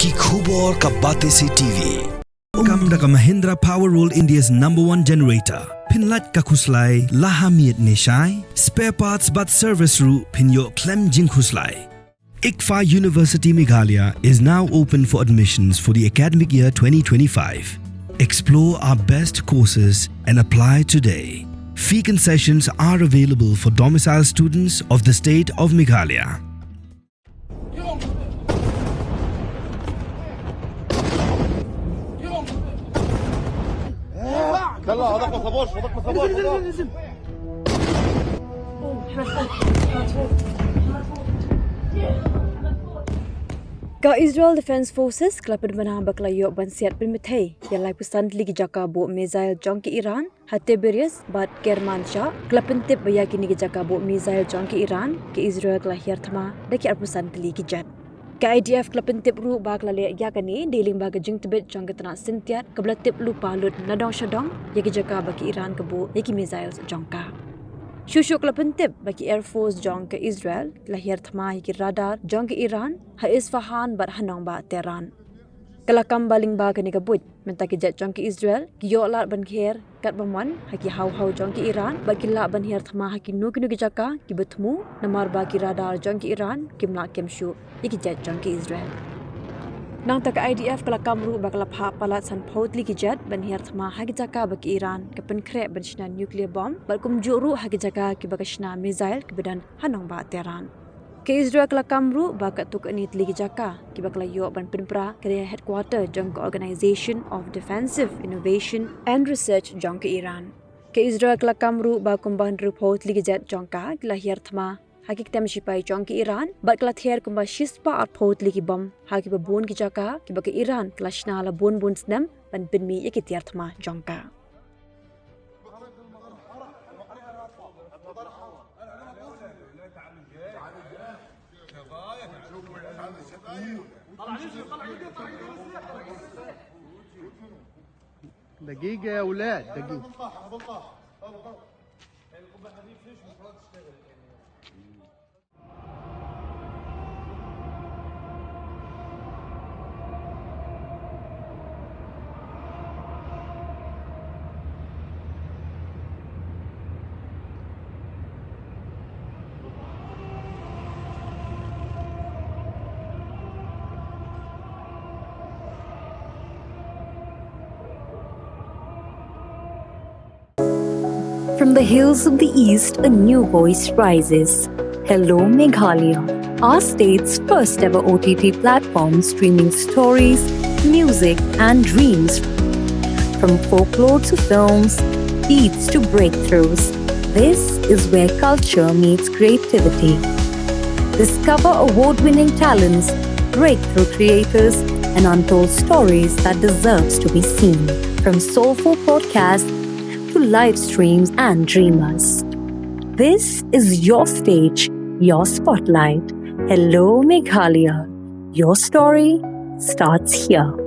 Ki khubor ka bate se TV. Kam da ka Mahindra Power Roll India's #1 generator. Pinlat ka khuslai lahamiet neshai. Spare parts but service ru pinyo klem jing khuslai. ICFA University Meghalaya is now open for admissions for the academic year 2025. Explore our best courses and apply today. Fee concessions are available for domicile students of the state of Meghalaya. Ka Israel Defense Forces kelapin menang baklayok bansiat permitei yang lai pusan ligi Jaka bo misail jongki Iran hati beres bat Kerman Shah kelapin tip bayaki ni Jaka bo misail jongki Iran ke Israel kelahir Thma daki arpusan ligi jan. Ka IDF kelapin tip ru bak lale yakani dealing bag jing tibet jong ketana sintiat kebla tip lu palut nadong shadong yaki Jaka baki Iran kebo yaki misail jongka. Shushu kelapin tip bagi Air Force jong ke Israel lahir Thma yaki radar jong ke Iran ha Isfahan bat hanong ba Tehran. Kelakam baling ba kani kabut mentaki jet jong ke Israel ki yo lat ban kher kat baman haki hau jong ke Iran bagi la ban her Thma haki nu ki Jaka ki betmu namar ba ki radar jong ke Iran ki mla kemshu yaki jet jong ke Israel. Nang tak IDF kelakam ru bakalap ha palat san paut li ki jet ban her Thma haki Jaka bagi Iran ke pen krek ban Shna nuclear bomb bal kum juru haki Jaka ki bagi Shna missile ki badan hanong ba Tehran. Ke Israel kelakam ru bakat tuk ni li ki Jaka ki bakalayo ban penpra ke headquarter jong ke Organization of Defensive Innovation and Research jong ke Iran. Ke Israel kelakam ru ba kumban ru paut li ki jet jong ka ki lahir Thma haki kita mesipai jong ke Iran bat kelather kumba Spah at paut li ki bom haki babun ki Jaka ki bagi Iran kelashna la bun snam ban binmi yaki Tiar Thma jong ka. دقيقة يا أولاد دقيقة. From the hills of the east, a new voice rises. Hello, Meghalaya, our state's first ever OTT platform streaming stories, music, and dreams. From folklore to films, beats to breakthroughs, this is where culture meets creativity. Discover award-winning talents, breakthrough creators, and untold stories that deserves to be seen. From soulful podcasts to live streams and dreamers. This is your stage, your spotlight. Hello, Meghalaya. Your story starts here.